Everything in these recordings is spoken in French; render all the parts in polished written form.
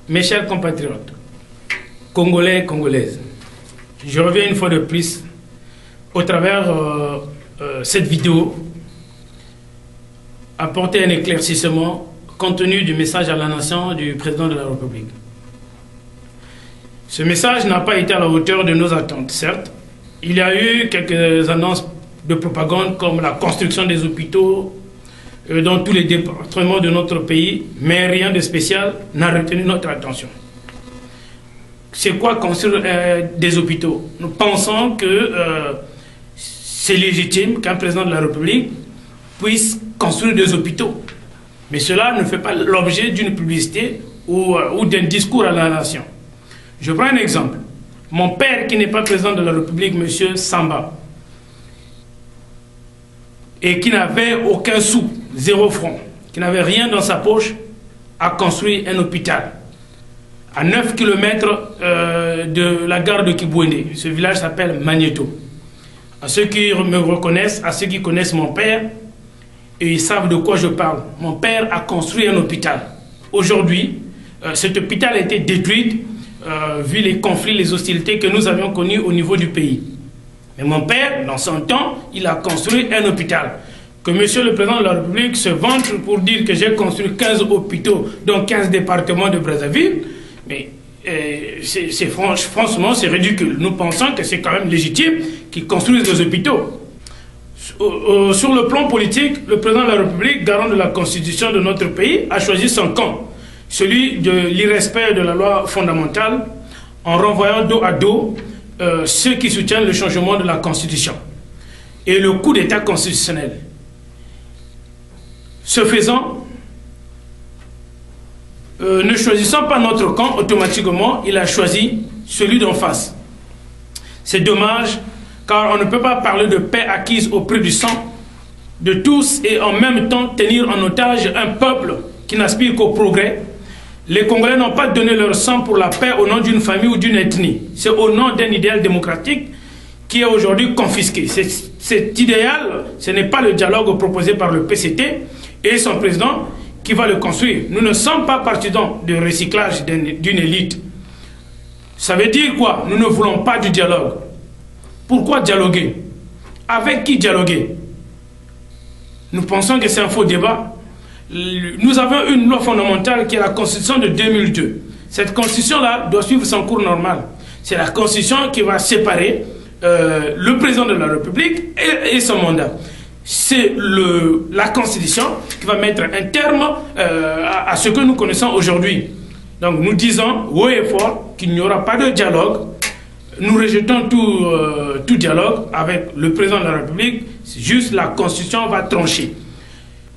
Mes chers compatriotes, Congolais et Congolaises, je reviens une fois de plus au travers cette vidéo apporter un éclaircissement compte tenu du message à la nation du président de la République. Ce message n'a pas été à la hauteur de nos attentes, certes. Il y a eu quelques annonces de propagande comme la construction des hôpitaux dans tous les départements de notre pays, mais rien de spécial n'a retenu notre attention. C'est quoi construire des hôpitaux? Nous pensons que c'est légitime qu'un président de la République puisse construire des hôpitaux. Mais cela ne fait pas l'objet d'une publicité ou d'un discours à la nation. Je prends un exemple. Mon père, qui n'est pas président de la République, M. Samba, et qui n'avait aucun sou, 0 franc, qui n'avait rien dans sa poche, a construit un hôpital à 9 km de la gare de Kibouéné. Ce village s'appelle Magneto. À ceux qui me reconnaissent, à ceux qui connaissent mon père, et ils savent de quoi je parle. Mon père a construit un hôpital. Aujourd'hui, cet hôpital a été détruit vu les conflits, les hostilités que nous avions connus au niveau du pays. Mais mon père, dans son temps, il a construit un hôpital. Que monsieur le président de la République se vante pour dire que j'ai construit 15 hôpitaux dans 15 départements de Brazzaville, mais franchement, c'est ridicule. Nous pensons que c'est quand même légitime qu'ils construisent des hôpitaux. Sur le plan politique, le président de la République, garant de la Constitution de notre pays, a choisi son camp, celui de l'irrespect de la loi fondamentale, en renvoyant dos à dos ceux qui soutiennent le changement de la Constitution et le coup d'État constitutionnel. Ce faisant, ne choisissant pas notre camp, automatiquement, il a choisi celui d'en face. C'est dommage, car on ne peut pas parler de paix acquise au prix du sang de tous et en même temps tenir en otage un peuple qui n'aspire qu'au progrès. Les Congolais n'ont pas donné leur sang pour la paix au nom d'une famille ou d'une ethnie. C'est au nom d'un idéal démocratique qui est aujourd'hui confisqué. Cet idéal, ce n'est pas le dialogue proposé par le PCT et son président qui va le construire. Nous ne sommes pas partisans du recyclage d'une élite. Ça veut dire quoi? Nous ne voulons pas du dialogue. Pourquoi dialoguer? Avec qui dialoguer? Nous pensons que c'est un faux débat. Nous avons une loi fondamentale qui est la Constitution de 2002. Cette Constitution-là doit suivre son cours normal. C'est la Constitution qui va séparer le président de la République et son mandat. C'est la Constitution qui va mettre un terme à ce que nous connaissons aujourd'hui. Donc nous disons haut et fort qu'il n'y aura pas de dialogue. Nous rejetons tout dialogue avec le président de la République. Juste la Constitution va trancher.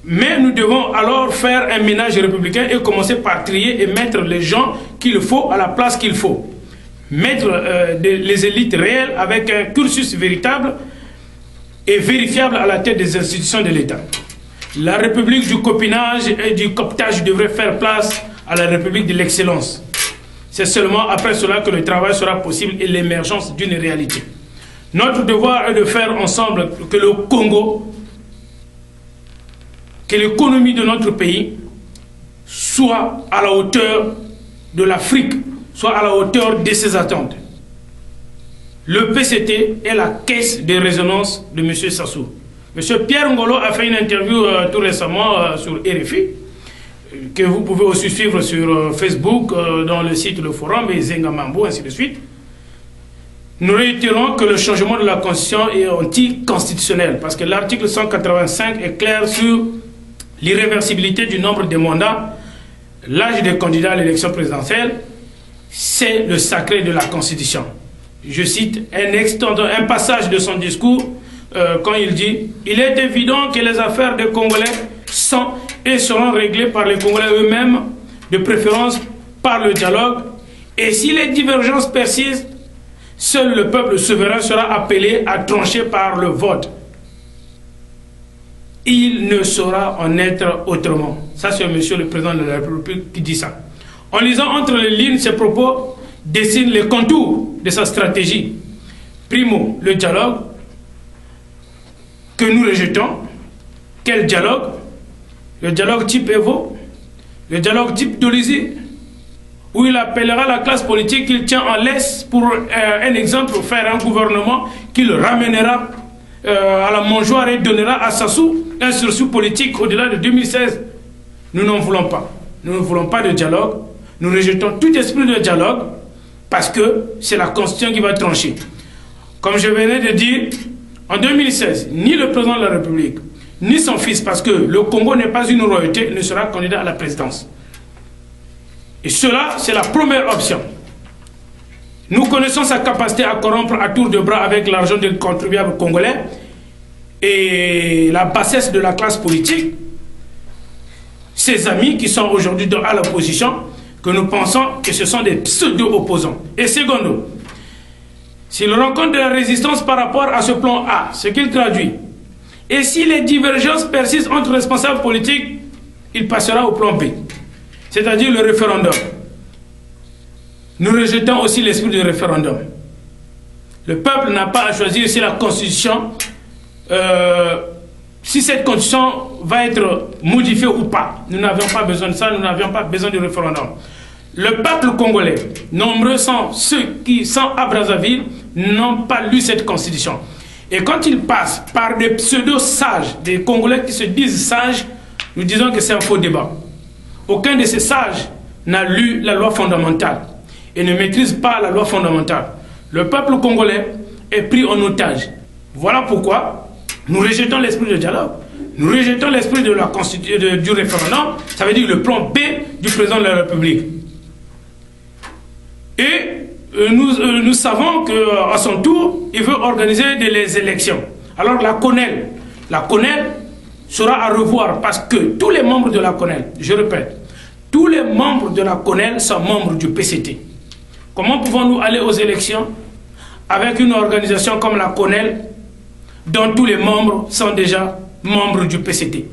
Mais nous devons alors faire un ménage républicain et commencer par trier et mettre les gens qu'il faut à la place qu'il faut. Mettre les élites réelles avec un cursus véritable et vérifiable à la tête des institutions de l'État. La République du copinage et du cooptage devrait faire place à la République de l'excellence. C'est seulement après cela que le travail sera possible et l'émergence d'une réalité. Notre devoir est de faire ensemble que le Congo, que l'économie de notre pays soit à la hauteur de l'Afrique, soit à la hauteur de ses attentes. Le PCT est la caisse de résonance de M. Sassou. M. Pierre Ngolo a fait une interview tout récemment sur RFI, que vous pouvez aussi suivre sur Facebook, dans le site Le Forum, et Zengamambo, ainsi de suite. Nous réitérons que le changement de la Constitution est anticonstitutionnel, parce que l'article 185 est clair sur l'irréversibilité du nombre de mandats. L'âge des candidats à l'élection présidentielle, c'est le sacré de la Constitution. Je cite un passage de son discours quand il dit « Il est évident que les affaires des Congolais sont et seront réglées par les Congolais eux-mêmes, de préférence par le dialogue, et si les divergences persistent, seul le peuple souverain sera appelé à trancher par le vote. Il ne saura en être autrement. » Ça, c'est monsieur le président de la République qui dit ça. En lisant entre les lignes, ses propos dessinent les contours de sa stratégie. Primo, le dialogue que nous rejetons. Quel dialogue? Le dialogue type Evo, le dialogue type Dolisie, où il appellera la classe politique qu'il tient en laisse pour un exemple, pour faire un gouvernement qu'il ramènera à la mangeoire et donnera à Sassou un sursis politique au-delà de 2016. Nous n'en voulons pas. Nous ne voulons pas de dialogue. Nous rejetons tout esprit de dialogue parce que c'est la Constitution qui va trancher. Comme je venais de dire, en 2016, ni le président de la République, ni son fils, parce que le Congo n'est pas une royauté, ne sera candidat à la présidence. Et cela, c'est la première option. Nous connaissons sa capacité à corrompre à tour de bras avec l'argent des contribuables congolais et la bassesse de la classe politique. Ses amis qui sont aujourd'hui à l'opposition, que nous pensons que ce sont des pseudo-opposants. Et secondo, s'il rencontre de la résistance par rapport à ce plan A, ce qu'il traduit, et si les divergences persistent entre responsables politiques, il passera au plan B, c'est-à-dire le référendum. Nous rejetons aussi l'esprit du référendum. Le peuple n'a pas à choisir si la Constitution, si cette Constitution va être modifiée ou pas. Nous n'avions pas besoin de ça, nous n'avions pas besoin du référendum. Le peuple congolais, nombreux sont ceux qui sont à Brazzaville, n'ont pas lu cette Constitution. Et quand ils passent par des pseudo-sages, des Congolais qui se disent sages, nous disons que c'est un faux débat. Aucun de ces sages n'a lu la loi fondamentale et ne maîtrise pas la loi fondamentale. Le peuple congolais est pris en otage. Voilà pourquoi nous rejetons l'esprit de dialogue, nous rejetons l'esprit de la Constitution, du référendum, ça veut dire le plan B du président de la République. Et nous savons qu'à son tour, il veut organiser des élections. Alors la CONEL sera à revoir parce que tous les membres de la CONEL, je répète, tous les membres de la CONEL sont membres du PCT. Comment pouvons-nous aller aux élections avec une organisation comme la CONEL dont tous les membres sont déjà membres du PCT?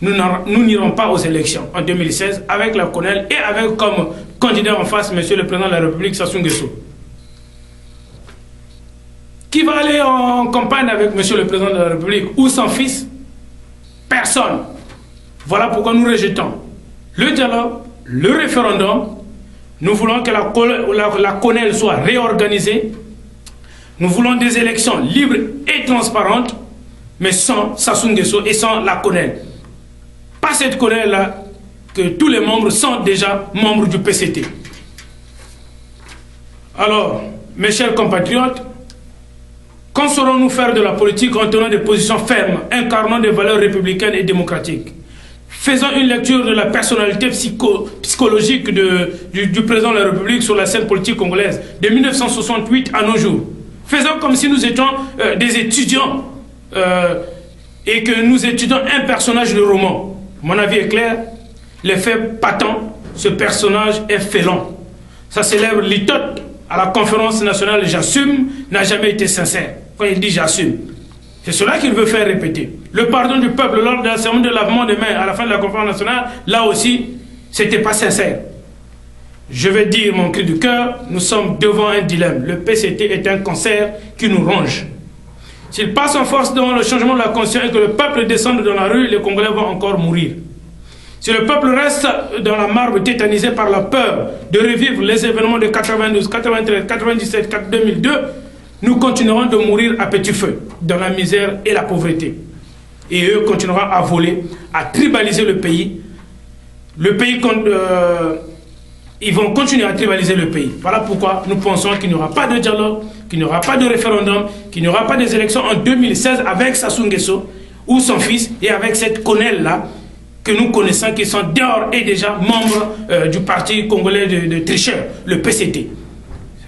Nous n'irons pas aux élections en 2016 avec la CONEL et avec comme candidat en face M. le Président de la République, Sassou Nguesso. Qui va aller en campagne avec M. le Président de la République ou son fils? Personne. Voilà pourquoi nous rejetons le dialogue, le référendum. Nous voulons que la CONEL soit réorganisée. Nous voulons des élections libres et transparentes, mais sans Sassou Nguesso et sans la CONEL. Pas cette CONEL-là, que tous les membres sont déjà membres du PCT. Alors, mes chers compatriotes, quand saurons-nous faire de la politique en tenant des positions fermes, incarnant des valeurs républicaines et démocratiques? Faisons une lecture de la personnalité psychologique du président de la République sur la scène politique congolaise, de 1968 à nos jours. Faisons comme si nous étions des étudiants et que nous étudions un personnage de roman. Mon avis est clair, les faits patents, ce personnage est félon. Sa célèbre litote à la conférence nationale j'assume n'a jamais été sincère. Quand il dit j'assume, c'est cela qu'il veut faire répéter. Le pardon du peuple lors de la cérémonie de lavement des mains à la fin de la conférence nationale, là aussi, c'était pas sincère. Je vais dire mon cri du cœur, nous sommes devant un dilemme. Le PCT est un cancer qui nous ronge. S'il passe en force devant le changement de la Constitution et que le peuple descende dans la rue, les Congolais vont encore mourir. Si le peuple reste dans la marbre tétanisé par la peur de revivre les événements de 92, 93, 97, 2002, nous continuerons de mourir à petit feu, dans la misère et la pauvreté. Et eux continueront à voler, à tribaliser le pays. Ils vont continuer à tribaliser le pays. Voilà pourquoi nous pensons qu'il n'y aura pas de dialogue, qu'il n'y aura pas de référendum, qu'il n'y aura pas des élections en 2016 avec Sassou Nguesso ou son fils et avec cette CONEL-là que nous connaissons qui sont dehors et déjà membres du parti congolais de tricheurs, le PCT.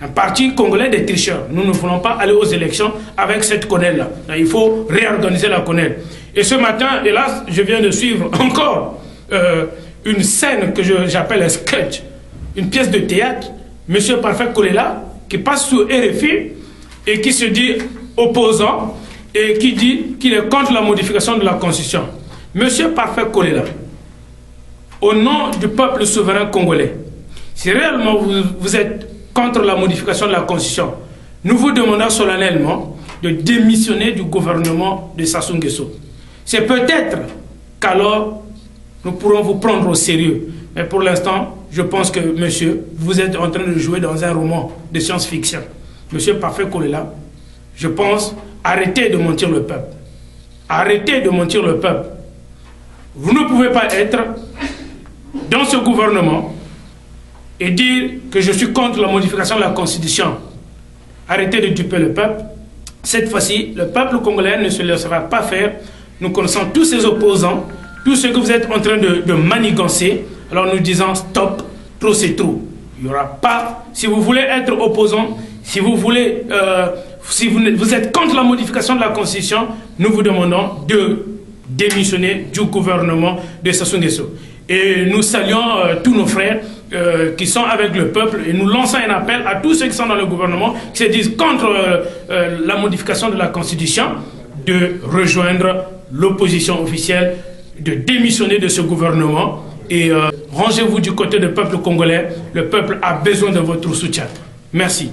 Un parti congolais des tricheurs. Nous ne voulons pas aller aux élections avec cette CONEL-là. Il faut réorganiser la CONEL. Et ce matin, hélas, je viens de suivre encore une scène que j'appelle un sketch, une pièce de théâtre, M. Parfait Kolela, qui passe sur RFI et qui se dit opposant et qui dit qu'il est contre la modification de la Constitution. M. Parfait Kolela, au nom du peuple souverain congolais, si réellement vous êtes contre la modification de la Constitution, nous vous demandons solennellement de démissionner du gouvernement de Sassou Nguesso. C'est peut-être qu'alors nous pourrons vous prendre au sérieux. Mais pour l'instant, je pense que, monsieur, vous êtes en train de jouer dans un roman de science-fiction. Monsieur Parfait Kolela, je pense, arrêtez de mentir le peuple. Arrêtez de mentir le peuple. Vous ne pouvez pas être dans ce gouvernement et dire que je suis contre la modification de la Constitution. Arrêtez de duper le peuple. Cette fois-ci, le peuple congolais ne se laissera pas faire. Nous connaissons tous ces opposants, tout ce que vous êtes en train de manigancer. Alors nous disons stop, trop c'est trop. Il n'y aura pas, si vous voulez être opposant, si vous voulez, si vous êtes contre la modification de la Constitution, nous vous demandons de démissionner du gouvernement de Sassou Nguesso. Et nous saluons tous nos frères qui sont avec le peuple et nous lançons un appel à tous ceux qui sont dans le gouvernement, qui se disent contre la modification de la Constitution, de rejoindre l'opposition officielle, de démissionner de ce gouvernement et rangez-vous du côté du peuple congolais. Le peuple a besoin de votre soutien. Merci.